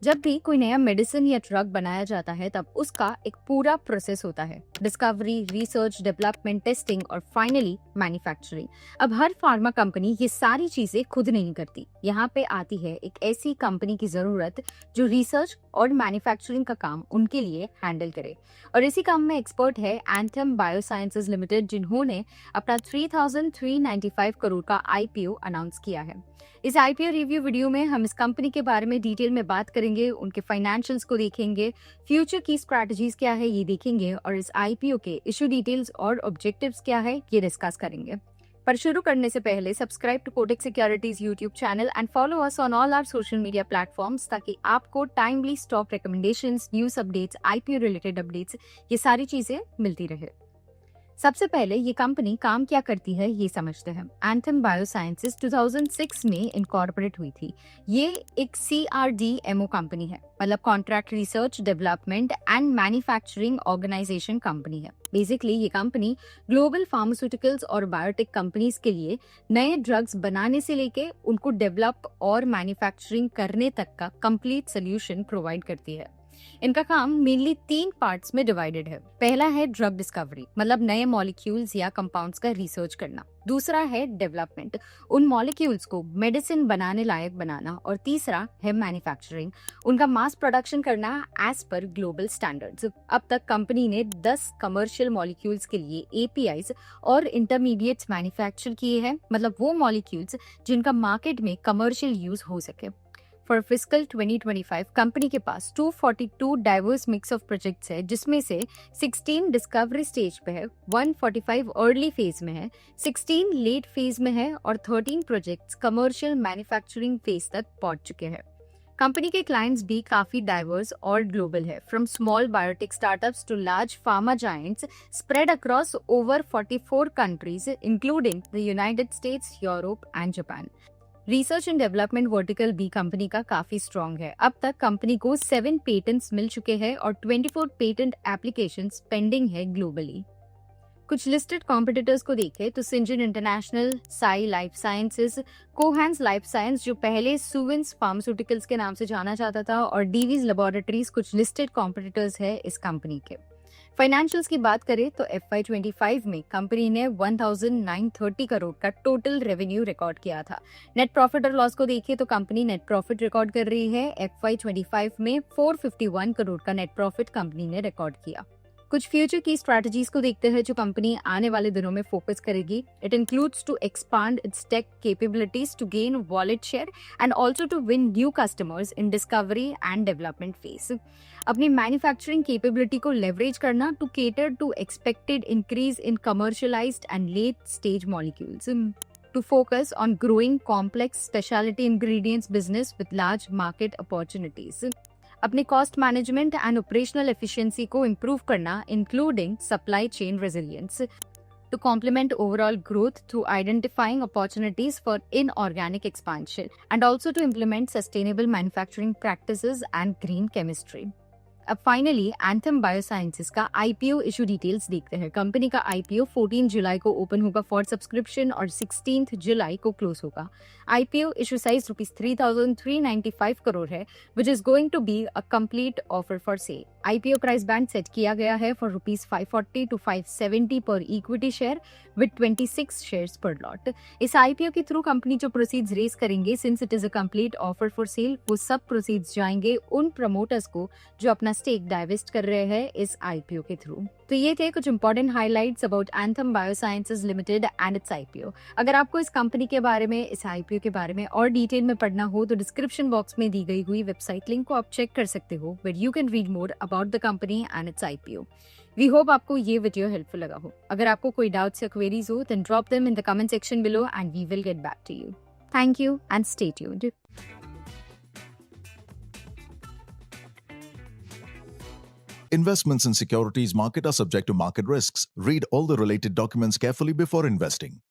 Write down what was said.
जब भी कोई नया मेडिसिन या ड्रग बनाया जाता है तब उसका एक पूरा प्रोसेस होता है। डिस्कवरी, रिसर्च, डेवलपमेंट, टेस्टिंग और फाइनली मैन्युफैक्चरिंग। अब हर फार्मा कंपनी ये सारी चीजें खुद नहीं करती। यहाँ पे आती है एक ऐसी कंपनी की जरूरत जो रिसर्च और मैन्युफैक्चरिंग का काम उनके लिए हैंडल करे। और इसी काम में एक्सपर्ट है एंथम बायोसाइंसेज लिमिटेड, जिन्होंने अपना 3,395 करोड़ का आईपीओ अनाउंस किया है। इस आईपीओ रिव्यू वीडियो में हम इस कंपनी के बारे में डिटेल में बात करेंगे, उनके फाइनेंशियल्स को देखेंगे, फ्यूचर की स्ट्रैटेजीज क्या है ये देखेंगे और इस आईपीओ के इशू डिटेल्स और ऑब्जेक्टिव्स क्या है ये डिस्कस करेंगे। पर शुरू करने से पहले subscribe to Kotak Securities YouTube channel and follow us on all our social media platforms, ताकि आपको timely stock recommendations, news updates, IPO related updates, ये सारी चीजें मिलती रहे। सबसे पहले ये कंपनी काम क्या करती है ये समझते हैं। एंथम बायोसाइंसेज 2006 में इनकॉर्पोरेट हुई थी। ये एक CRDMO कंपनी है, मतलब contract research development and manufacturing organisation company है। बेसिकली ये कंपनी ग्लोबल फार्मास्यूटिकल्स और बायोटेक कंपनीज के लिए नए ड्रग्स बनाने से लेके उनको डेवलप और मैन्युफैक्चरिंग करने तक का कंप्लीट सोल्यूशन प्रोवाइड करती है। इनका काम मेनली 3 पार्ट्स में डिवाइडेड है। पहला है ड्रग डिस्कवरी, मतलब नए मॉलिक्यूल्स या कंपाउंड्स का रिसर्च करना। दूसरा है डेवलपमेंट, उन मॉलिक्यूल्स को मेडिसिन बनाने लायक बनाना। और तीसरा है मैन्युफैक्चरिंग, उनका मास प्रोडक्शन करना एज पर ग्लोबल स्टैंडर्ड्स। अब तक कंपनी ने 10 कमर्शियल मॉलिक्यूल्स के लिए APIs और इंटरमीडिएट्स मैन्युफैक्चर किए हैं, मतलब वो मॉलिक्यूल्स जिनका मार्केट में कमर्शियल यूज हो सके। फॉर फिस्कल 2025 कंपनी के पास 242 डाइवर्स मिक्स ऑफ प्रोजेक्ट्स है, जिसमें से 16 डिस्कवरी स्टेज पे है, 145 अर्ली फेज में है, 16 लेट फेज में है और 13 प्रोजेक्ट्स कमर्शियल मैन्युफैक्चरिंग फेज तक पहुंच चुके हैं। कंपनी के क्लाइंट्स भी काफी डाइवर्स और ग्लोबल है, from small biotech startups to large pharma giants spread across over 44 countries including the United States, Europe and Japan. Research and development vertical भी कंपनी का काफी स्ट्रॉन्ग है। अब तक कंपनी को 7 पेटेंट्स मिल चुके हैं और 24 पेटेंट एप्लीकेशंस पेंडिंग है ग्लोबली। कुछ लिस्टेड कॉम्पिटिटर्स को देखें तो Syngene international, Sai life sciences, Cohance life science जो पहले सुवेंस फार्मास्यूटिकल्स के नाम से जाना जाता था, और डीवीज लेबोरेटरीज कुछ लिस्टेड कॉम्पिटिटर्स है इस कंपनी के। फाइनेंशियल्स की बात करें तो FY25 में कंपनी ने 1930 करोड़ का टोटल रेवेन्यू रिकॉर्ड किया था। नेट प्रॉफिट और लॉस को देखिए तो कंपनी नेट प्रॉफिट रिकॉर्ड कर रही है। FY25 में 451 करोड़ का नेट प्रॉफिट कंपनी ने रिकॉर्ड किया। कुछ फ्यूचर की स्ट्रैटेजीज को देखते हैं जो कंपनी आने वाले दिनों में फोकस करेगी। It includes to expand its tech capabilities to gain wallet share and also to win new customers in discovery and development phase. अपनी मैन्युफैक्चरिंग कैपेबिलिटी को लेवरेज करना to cater to expected increase in commercialised and late stage molecules, to focus on growing complex specialty ingredients business with large market opportunities. अपने cost management and operational efficiency को improve करना, including supply chain resilience, to complement overall growth through identifying opportunities for inorganic expansion and also to implement sustainable manufacturing practices and green chemistry. अब finally anthem biosciences का IPO issue details देखते हैं। Company का IPO 14 जुलाई को open होगा for subscription और 16 जुलाई को close होगा। आईपीओ इशू साइज ₹3,395 करोड़ है, which is going to be a complete offer for sale. IPO price band set किया गया है for ₹540 to ₹570 per equity share with 26 shares per lot. इस आईपीओ के थ्रू कंपनी जो प्रोसीड्स रेज करेंगे, since it is a complete offer for sale, वो सब proceeds जाएंगे उन प्रमोटर्स को जो अपना स्टेक डाइवेस्ट कर रहे हैं इस आईपीओ के थ्रू। तो ये थे कुछ important highlights about anthem biosciences limited and its IPO. अगर आपको इस कंपनी के बारे में, इस आईपीओ के बारे में और डिटेल में पढ़ना हो तो डिस्क्रिप्शन बॉक्स में दी गई हुई वेबसाइट लिंक को आप चेक कर सकते हो, where you can read more about the company and its IPO. We hope आपको ये वीडियो हेल्पफुल लगा हो। अगर आपको कोई डाउट्स या क्वेरीज हो then drop them in the comment section below and we will get back to you. Thank you and stay tuned. Investments in securities market are subject to market risks. Read all the related documents carefully before investing.